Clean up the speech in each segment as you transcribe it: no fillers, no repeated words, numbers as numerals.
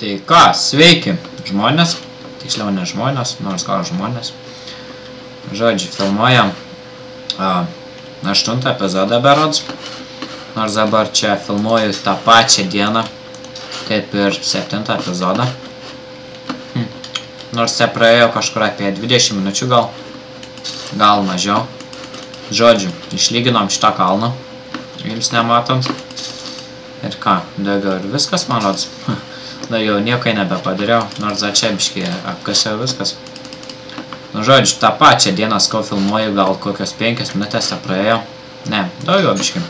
Tai ką, sveiki žmonės, tiksliau ne žmonės, nors gal žmonės. Žodžiu, filmuojam 8 epizodą berods, nors dabar čia filmuoju tą pačią dieną, kaip ir 7 epizodą. Nors čia praėjo kažkur apie 20 minučių gal mažiau. Žodžiu, išlyginom šitą kalną, jums nematant. Ir ką, daugiau ir viskas, man rods. Daugiau niekai nebepadariau, nors čia biškį apkasiau viskas. Nu, žodžiu, tą pačią dieną skau filmuoju, gal kokios 5 minutės praėjo. Ne, daugiau biškį.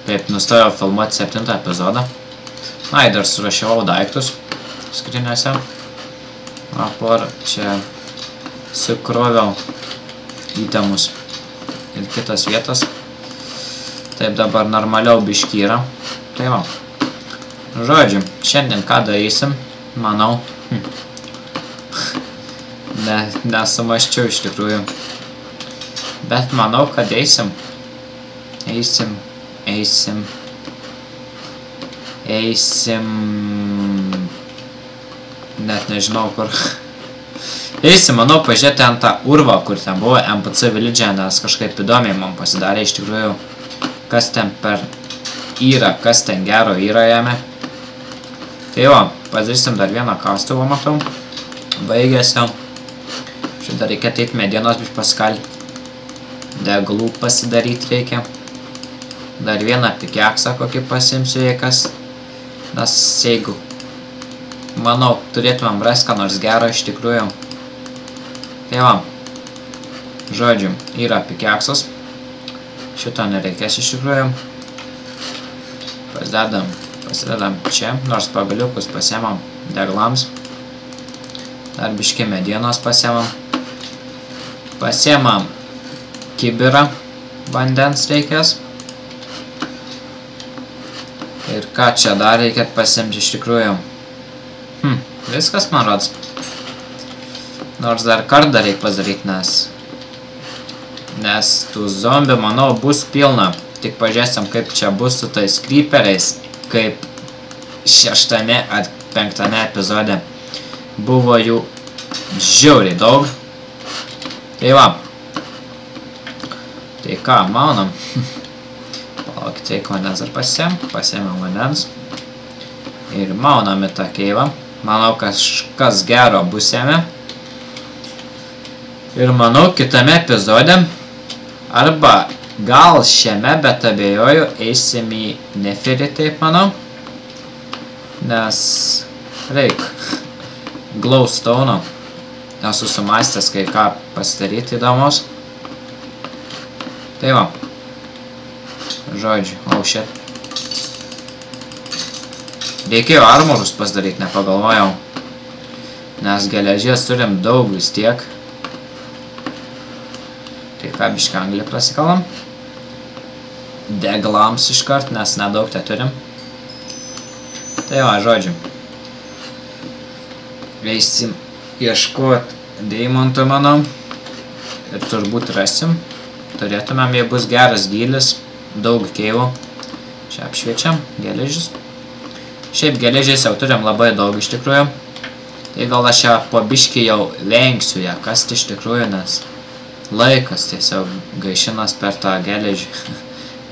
Taip, nustojau filmuoti 7 epizodą. Na, ir dar surašiau daiktus skryniuose. Apor, čia sukroviau įtemus ir kitas vietas. Taip, dabar normaliau biškį yra. Tai va. Žodžiu, šiandien ką darysim, manau. Nesumaščiau iš tikrųjų. Bet manau, kad eisim. Net nežinau kur. Eisim, manau, pažiūrėti ant tą urvą, kur ten buvo MPC Village, nes kažkaip įdomiai man pasidarė iš tikrųjų, kas ten per yra, kas ten gero yra jame. Tai jo, padarysim dar vieną kastuvą, matau. Baigėsi. Šitą reikia taip medienos biškį pasikalti. Deglų pasidaryti reikia. Dar vieną pikeksą kokį pasimsiu, jei kas. Nes jeigu, manau, turėtumėm rasti ką nors gero iš tikrųjų. Tai va. Žodžiu, yra pikeksas. Šito nereikės iš tikrųjų. Pasidedam čia, nors pagaliukus pasiemam deglams. Dar biškį medienos pasiemam. Pasiemam kibirą vandens reikės. Ir ką čia dar reikėt pasiemti iš tikrųjų. Viskas man rods. Nors dar kartą reik padaryti, nes tų zombių, manau, bus pilna. Tik pažiūrėsim, kaip čia bus su tais creeperiais, kaip 6 ar 5 epizode buvo jų žiauriai daug. Tai va. Tai ką, maunam. Palaukit, reikia vandens ar pasiemam vandens. Ir maunam į tą keivą. Manau, kažkas gero bus jame. Ir manau, kitame epizode arba gal šiame, bet abejoju, eisim į Neferį, taip manau. Nes reik Glowstone'o. Esu sumastęs kai ką pasidaryti įdomus. Tai va. Žodžiu, oh shit. Reikėjo armorus pasidaryti, nepagalvojau. Nes geležies turim daug vis tiek. Tai ką biškį anglį prasikalam. Deglams iškart, nes nedaug te turim. Tai va, žodžiu. Eisim ieškoti deimantų, manau. Ir turbūt rasim. Turėtumėm, jei bus geras gylis. Daug keivų. Čia apšviečiam geležis. Šiaip geležės jau turim labai daug iš tikrųjų. Tai gal aš ją po biškį jau vengsiu ją kasti iš tikrųjų, nes laikas tiesiog gaišinas per tą geležį.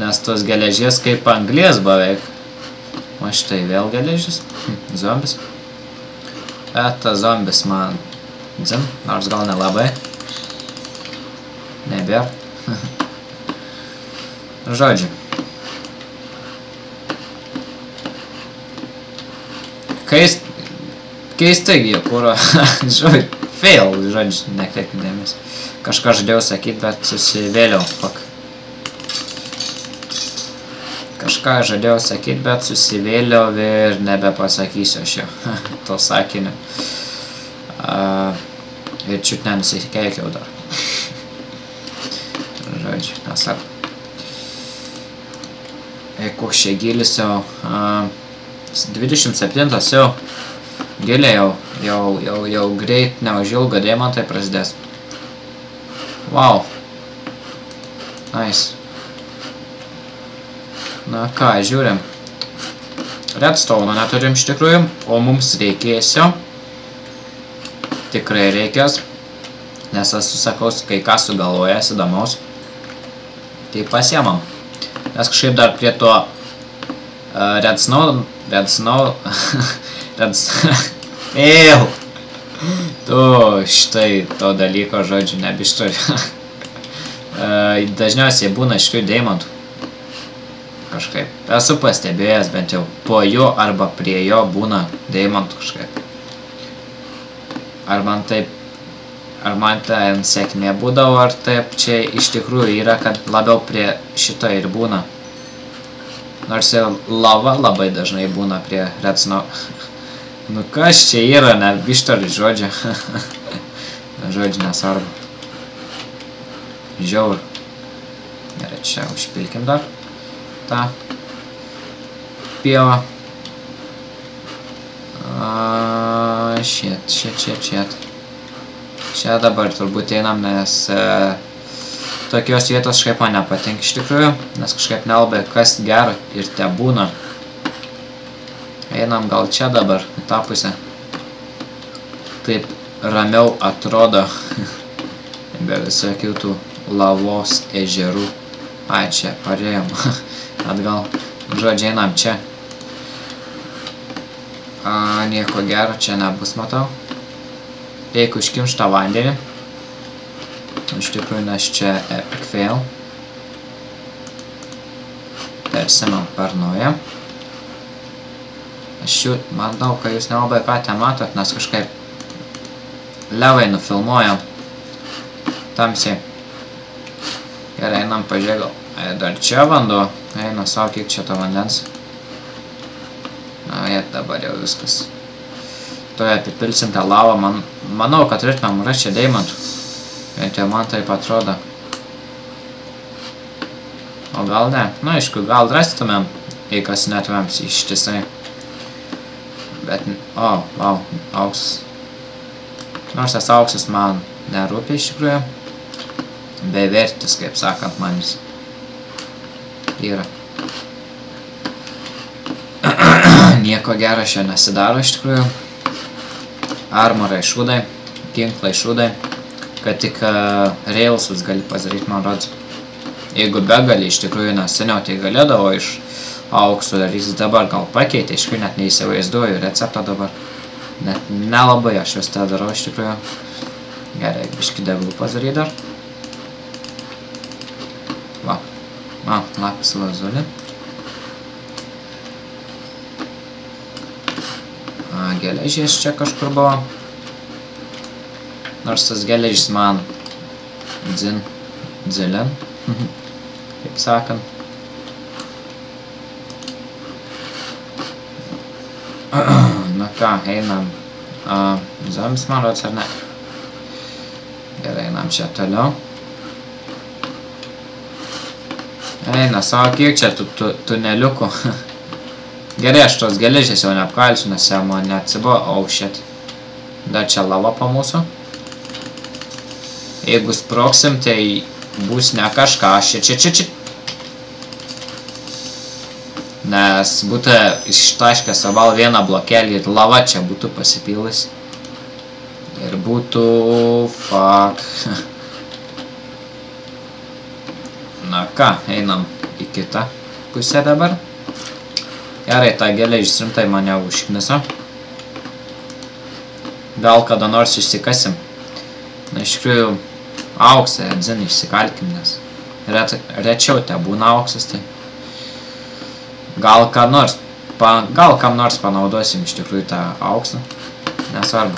Nes tos geležies kaip anglies beveik. O štai vėl geležis. Zombis. Bet tas zombis man dzin, nors gal nelabai. Nebėr. Žodžiu. Keistai gi, kur žodžiu, fail, žodžiu, nekreipim dėmesį. Kažką žadėjau sakyti, bet susivėliau, fuck. Kažką žadėjau sakyti, bet susivėliau ir nebepasakysiu aš jau to sakiniu. Ir čiut nenusikeikiau dar. Žodžiu, nesar. Koks čia gilis jau. 27 jau. Gilė jau greit, neužilgo deimantai prasidės. Wow. Nice. Na ką, žiūrim. redstone neturim iš tikrųjų, o mums reikėsio. Tikrai reikės, nes esu sakau, kai ką sugalvojęs įdomaus. Tai pasiemam. Nes kažkaip dar prie to redstone, tu štai to dalyko žodžiu nebišturiu. Dažniausiai būna iš tikrųjų deimantų. Kažkaip. Esu pastebėjęs bent jau po jo arba prie jo būna deimantų kažkaip. Ar man ten sėkmė būdavo, ar taip čia iš tikrųjų yra, kad labiau prie šito ir būna. Nors ir lava labai dažnai būna prie redstone. Nu kas čia yra, ne bišturiu žodžiu. Žodžiu nesvarbu. Žiaur. Gerai, čia užpilkim dar tą pievą. Šit. Čia dabar turbūt einam, nes tokios vietos kažkaip man nepatinka iš tikrųjų, nes kažkaip nelabai kas gero ir te būna. Einam gal čia dabar, į tą pusę. Taip ramiau atrodo. Be visokių tų lavos ežerų. Ai, čia parėjom. Atgal. Žodžiai, einam čia. Nieko gero čia nebus, matau. Reikia užkimšti tą vandenį. Iš tikrųjų, nes čia epic fail. Persimam per naują. Aš jau manau, kad jūs nelabai ką ten matot, nes kažkaip levai nufilmuojam. Tamsiai. Gerai, einam pažiūrėjau. Dar čia vanduo. Eina savo, kiek čia to vandens. Na, dabar jau viskas. Toje apipilsim tą lavą. Manau, kad turėtumėm rasti čia deimantų. Bent jau man taip atrodo. O gal ne? Nu, aišku, gal rastumėm, jei kas netumėm ištisai. Bet, vau, auksas. Nors tas auksas man nerūpi iš tikrųjų. Bevertis, kaip sakant, man jis yra. Nieko gero šio nesidaro iš tikrųjų. Armorai šūdai, ginklai šūdai, kad tik railsus gali padaryti, man rodos. Jeigu begali iš tikrųjų, nes seniau tai galėdavo iš aukso, ir jis dabar gal pakeitė, iš tikrųjų net neįsivaizduoju receptą dabar. Net nelabai aš vis tą darau iš tikrųjų. Gerai, biškį deglų padaryti dar. Va, lapis lazuli. Geležys čia kažkur buvo. Nors tas geležys man dzilin, kaip sakant. Na ką, einam. Zombis man rodos ar ne? Gerai, einam čia toliau. Eina, savo kiek čia tuneliukų. Gerai, aš tos geležės jau neapkalsiu, nes jau man neatsibuvo. Oh, shit. Dar čia lava po mūsų. Jeigu sproksim, tai bus ne kažką. Čia. Nes būtų ištaškęs val vieną blokelį ir lava čia būtų pasipilus. Ir būtų... Fuck. Na ką, einam į kitą pusę dabar. Gerai, tą geležis rimtai mane užkniso. Gal kada nors išsikasim. Na, iš tikrųjų, auksą, dzin, išsikalkim, nes rečiau te būna auksas, tai gal kam nors panaudosim iš tikrųjų tą auksą. Nesvarbu.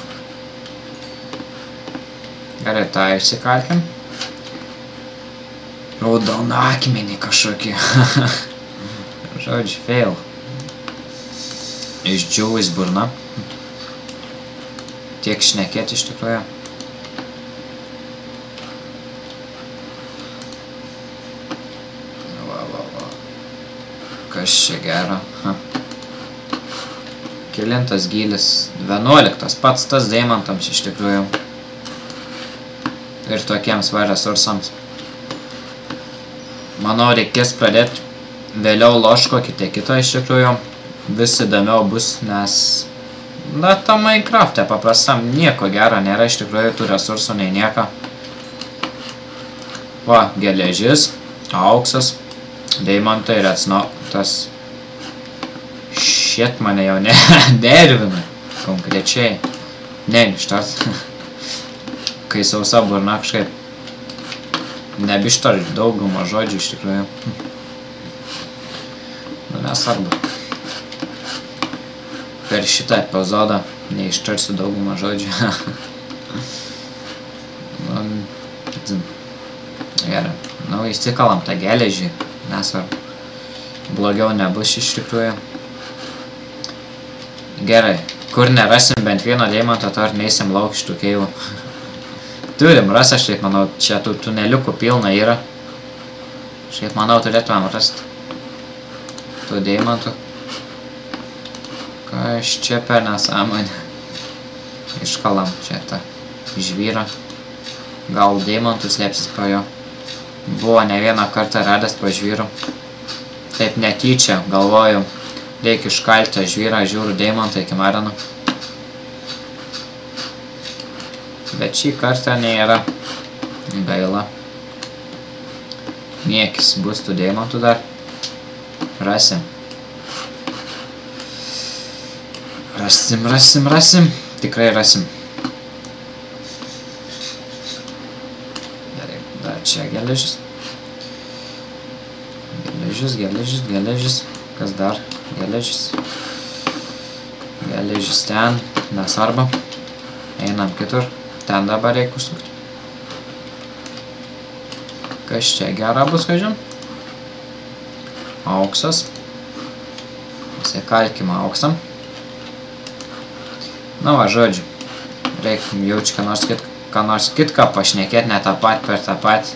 Gerai, tą išsikalkim. Raudoną akmenį kažkokį. Žodžiu, fail. Išdžiūvis burna. Tiek šnekėti iš tikrųjų. Va. Kas čia gero? Kelintas gylis. 11. Pats tas deimantams iš tikrųjų. Ir tokiems va resursams. Manau, reikės pradėti vėliau lošti kokį tai kito iš tikrųjų. vis įdomiau bus, nes na, tam Minecraft'e paprastam nieko gero nėra, iš tikrųjų tų resursų nei nieko. Va, geležis, auksas, deimantai, tas shit mane jau nervina, konkrečiai. Ne, ištart. Kai sausa burna kažkaip nebištart daugumą žodžių iš tikrųjų. Nu, nesvarbu. Per šitą epizodą neištarsiu daugumą žodžių. Gerai. Nu, įsikalam tą geležį. Nesvarbu. Blogiau nebus iš tikrųjų. Gerai. Kur nerasim bent vieno deimanto, to ar neisim lauk šitų keivų. Turim ras, aš taip manau, čia tų tuneliukų pilna yra. Šiaip manau, turėtumėm rasti tų deimantų. Kas čia per nesąmonę. Iškalam čia tą žvyrą. Gal deimantų slėpsis po jo. Buvo ne vieną kartą radęs po žvyru. Taip netyčia, galvoju, reikia iškalti žvyrą, žiūriu deimantą iki marinų. Bet šį kartą nėra gaila. Niekis bus tų deimantų dar. Rasim. Rasim. Tikrai rasim. Gerai, dar čia geležis. Geležis. Kas dar? Geležis. Geležis ten. Nesvarbu. Einam kitur. Ten dabar reikia užsukti. Kas čia gera bus, kažin? Auksas. Įsikalkim auksam. Nu va, žodžiu. Reikia jaučiu, ką nors kitką pašnekėti, ne tą pat per tą pat.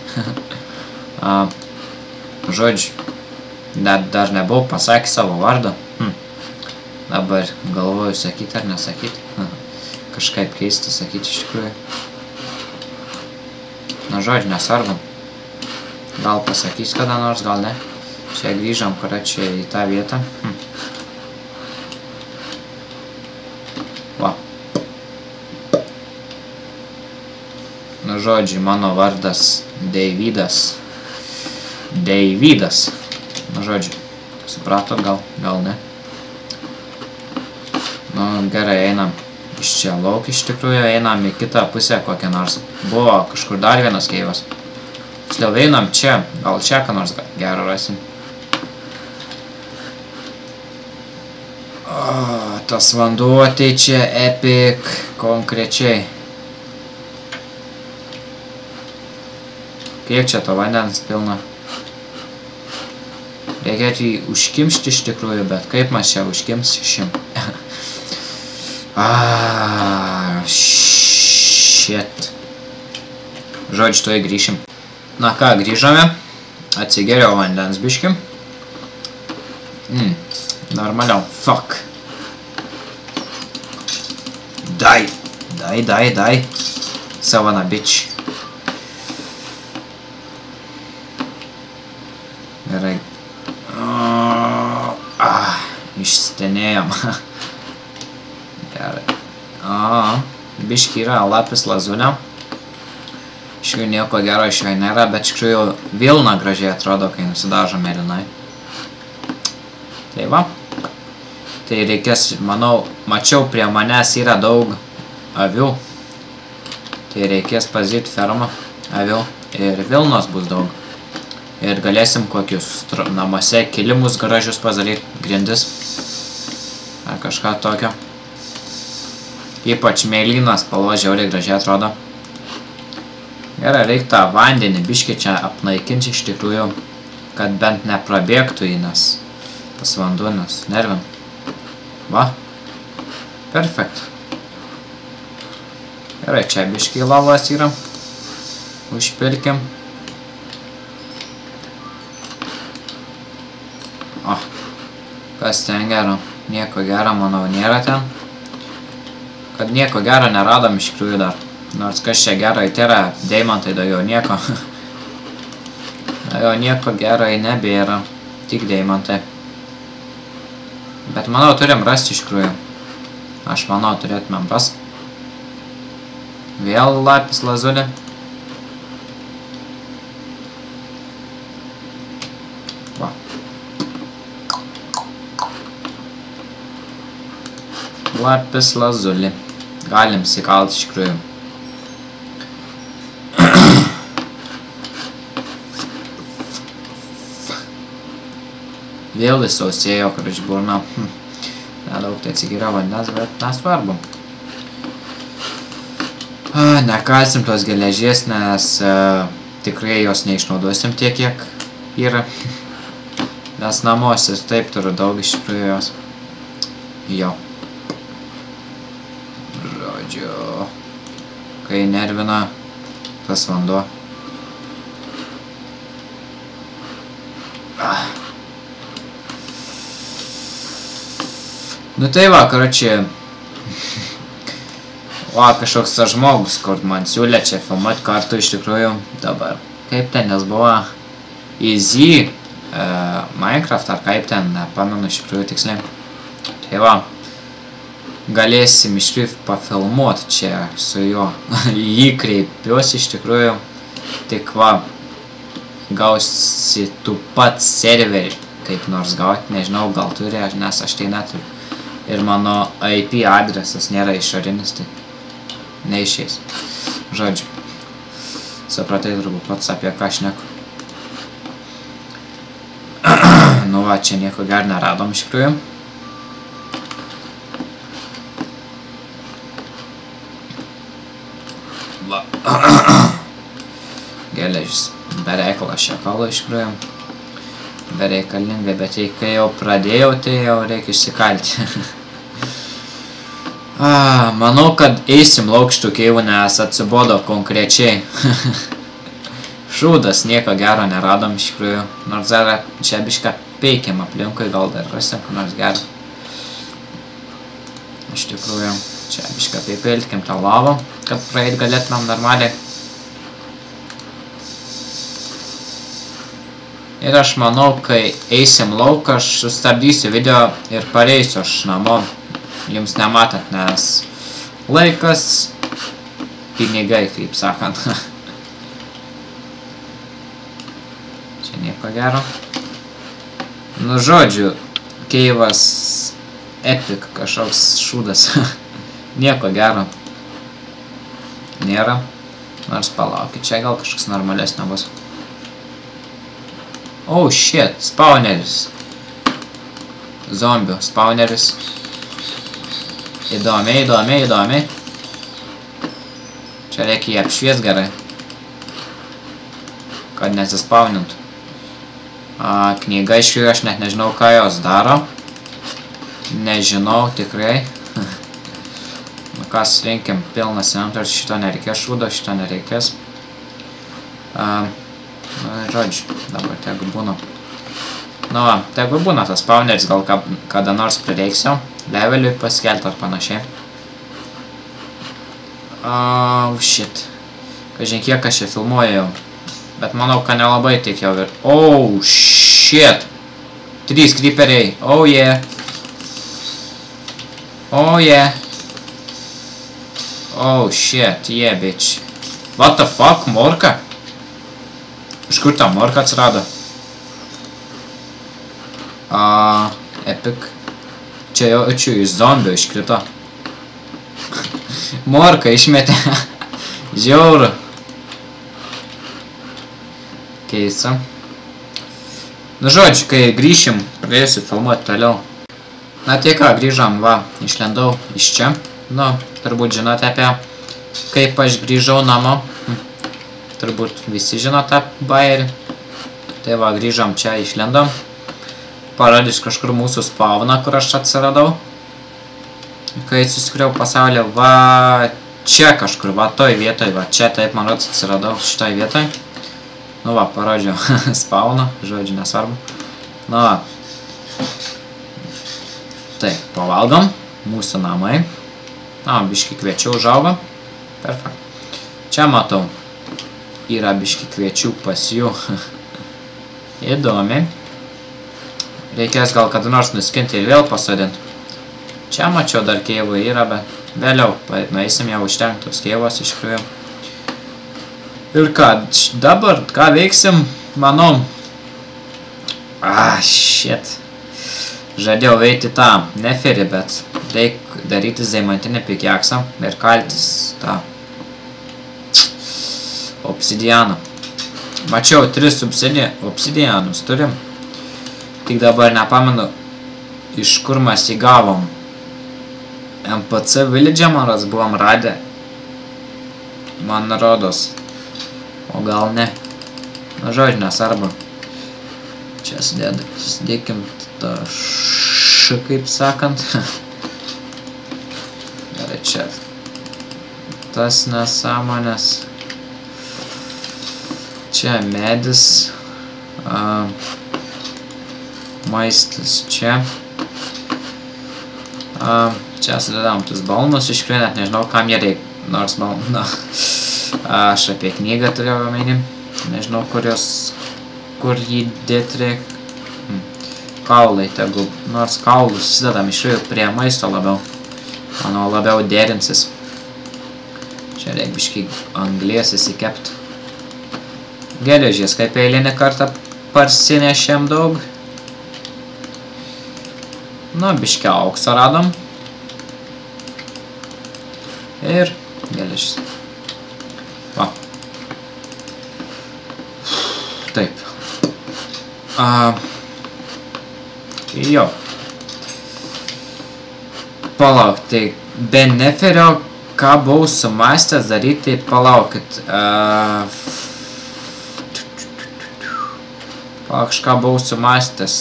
Žodžiu. Net dar nebuvau pasakęs savo vardą. Dabar galvoju sakyti ar nesakyti. Kažkaip keisti sakyti iš tikrųjų. Na žodžiu, nesvarbu. Gal pasakys kada nors, gal ne. Čia grįžom, kur čia į tą vietą. Va. Na žodžiu, mano vardas Deividas. Na žodžiu, supratot gal ne. Nu gerai, einam iš čia lauk iš tikrųjų, einam į kitą pusę kokią nors. Buvo kažkur dar vienas keivas. Tiksliau einam čia, gal čia ką nors gero rasim. Tas vanduo tai čia epic konkrečiai. Kiek čia to vandens pilna? Reikėtų jį užkimšti iš tikrųjų, bet kaip mes čia užkimšim? Shit. Žodžiu, tuoj grįšim. Na ką, grįžome. Atsigeriau vandens biškim. Normaliau. Fuck. Dai. Savana bitch. Gerai. Išstenėjom. Gerai. Biški yra lapis lazūnė. Iš tikrųjų nieko gero iš jo nėra, bet iš tikrųjų vilna gražiai atrodo, kai nusidažo mėlynai. Tai va. Tai reikės, manau, mačiau prie manęs yra daug avių. Tai reikės pazyti fermą avių ir vilnos bus daug. Ir galėsim kokius namuose kilimus gražius padaryti, grindis. Ar kažką tokio. Ypač mėlynas spalva žiauriai gražiai atrodo. Gerai, reikia tą vandenį biškį čia apnaikinti iš tikrųjų, kad bent neprabėgtų į nas. Tas vanduo, nes nervin. Va. Perfekt. Gerai, čia biškį lavas yra. Užpilkim. Kas ten gero? Nieko gero, manau, nėra ten. Kad nieko gero neradom iš tikrųjų dar. Nors kas čia gerai, tai yra deimantai daugiau nieko. Daugiau nieko gerai nebėra. Tik deimantai. Bet manau, turim rasti iš tikrųjų. Aš manau, turėtumėm rasti. Vėl lapis lazulė. Va. Lapis lazulė. Galim sikalt iš tikrųjų. Vėl įsausėjo, kur iš burna. Nedaug tai atsigiria vandens, bet nesvarbu. Nekalsim tos geležies, nes tikrai jos neišnaudosim tiek, kiek yra. Nes namuose ir taip turiu daug iš tikrųjų jos. Jo. Žodžiu. Kai nervina tas vanduo. Nu tai va, karočiui. Va, kažkoks žmogus, kur man siūlė čia filmuoti kartu iš tikrųjų dabar. Kaip ten nes buvo Easy Minecraft ar kaip ten, nepamenu iš tikrųjų tiksliai. Tai va, galėsim iš tikrųjų pafilmuoti čia su juo. Jį kreipiuosi iš tikrųjų. Tik va, gausi tu pats serverį kaip nors gauti. Nežinau, gal turi, nes aš tai neturiu. Ir mano IP adresas nėra išorinis, tai neišeis. Žodžiu. Supratai turbūt pats apie ką šneku. Nu va, čia nieko gar neradom iš tikrųjų. Va. Geležis. Bereikalo šiekalo iš tikrųjų. Bereikalingai, bet kai jau pradėjau, tai jau reikia išsikalti. Manau, kad eisim laukštų keivų, nes atsibodo konkrečiai. Šūdas, nieko gero neradom iš tikrųjų. Nors dar čia bišką peikiam aplinkui, gal dar rasim, kur nors gero. Iš tikrųjų, čia bišką pipiltkim tą lavą, kad praeit galėtumėm normaliai. Ir aš manau, kai eisim lauk, aš sustabdysiu video ir pareisiu aš namo. Jums nematant, nes laikas, pinigai, kaip sakant. Čia nieko gero. Nu, žodžiu, keivas epic kažkoks šūdas. Nieko gero. Nėra. Nors palaukit, čia gal kažkas normalesnio bus. Oh shit, spawneris. Zombių spawneris. Įdomiai, įdomiai, įdomiai. Čia reikia jį apšviest gerai. Kad nesispawnintų. Knyga iš jų, aš net nežinau, ką jos daro. Nežinau tikrai. Nu ką, surinkim pilnas inventorius, šito nereikės šūdo, šito nereikės. Žodžiu, dabar tegu būna. Nu va, tegu būna tas spawneris, gal kada nors prireiksiu. Leveliui paskelti ar panašiai. Oh, shit. Kažin kiek aš čia filmuoju jau. Bet manau, kad nelabai tik jau ir... Oh, shit. 3 creeperiai. Oh, yeah. Oh, yeah. Oh, shit. Yeah, bitch. What the fuck, morka? Iš kur ta morka atsirado? Epic. Čia jau iš zombių iškrito. Morka išmetė. Žiauru. Keista. Nu žodžiu, kai grįšim, pradėsiu filmuoti toliau. Na tai ką, grįžom, va, išlendau iš čia. Nu, turbūt žinote apie kaip aš grįžau namo. Turbūt visi žino tą bairį. Tai va, grįžom čia, išlendom. Parodys kažkur mūsų spawną, kur aš atsiradau. Kai susikuriau pasaulį, va, čia kažkur, va, toj vietoj, va, čia taip, man rodos, atsiradau šitoj vietoj. Nu va, parodžiau spawną, žodžiu, nesvarbu. Nu va. Taip, pavalgom, mūsų namai. Na, biški kviečių užaugo. Perfekt. Čia matau. Yra biški kviečių pas jų. Įdomi. Reikės gal kada nors nuskinti ir vėl pasodinti. Čia mačiau dar keivų yra, bet vėliau nueisim jau užtenktos keivos iš tikrųjų. Ir ką, dabar, ką veiksim, manau. Shit. Žadėjau eiti tą neferį, bet reik daryti zaimantinį pikeksą ir kaltis tą obsidianą. Mačiau 3 obsidianus turim. Tik dabar nepamenu, iš kur mes įgavom. MPC Village maras buvom radę. Man rodos. O gal ne. Na žodžiu, nesvarbu. Čia sudėkim tą kaip sakant. Gerai, čia. Tas nesąmonės. Čia medis. Maistas čia. Čia sudedam tus balnus, iš tikrųjų net nežinau, kam jie reikia. Nors balną. Aš apie knygą turėjau omeny. Nežinau, kur jį dėti reikia. Kaulai tegu. Nors kaulus sudedam iš tikrųjų prie maisto labiau. Manau, labiau derinsis. Čia reikia biškai anglies įsikepti. Geležies, kaip eilinį kartą parsinešėm daug. Nu, biškį aukso radom. Ir geležis. Va. Taip. Jo. Palauk, tai be neferio, ką buvau sumastęs daryti, palaukit. Kažką buvau sumastęs,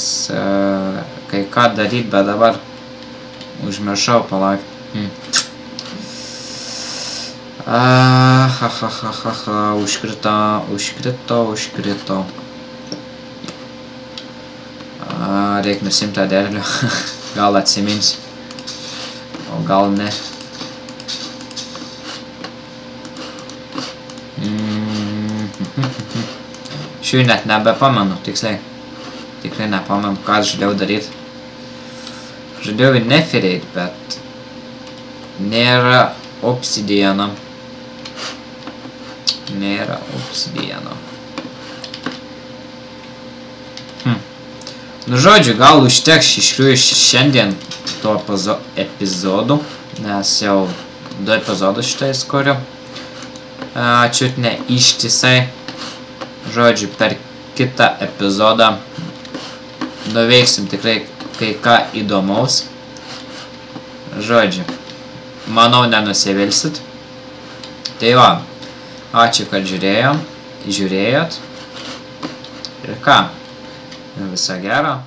kai ką daryti, bet dabar užmiršau, palauk. Užkrito. Reik nusimti tą derlių. Gal atsiminsiu. O gal ne. Šių net nebepamenu, tiksliai. Tikrai nepamenu, ką žadėjau daryti. Žadėjau į neferį, bet nėra obsidiano. Nu žodžiu, gal užteks iš tikrųjų šiandien to epizodų, nes jau 2 epizodus šitais kuriu. Čiut ne ištisai. Žodžiu, per kitą epizodą nuveiksim tikrai kai ką įdomaus. Žodžiu, manau, nenusivilsit. Tai va, ačiū, kad žiūrėjot. Ir ką, viso gero.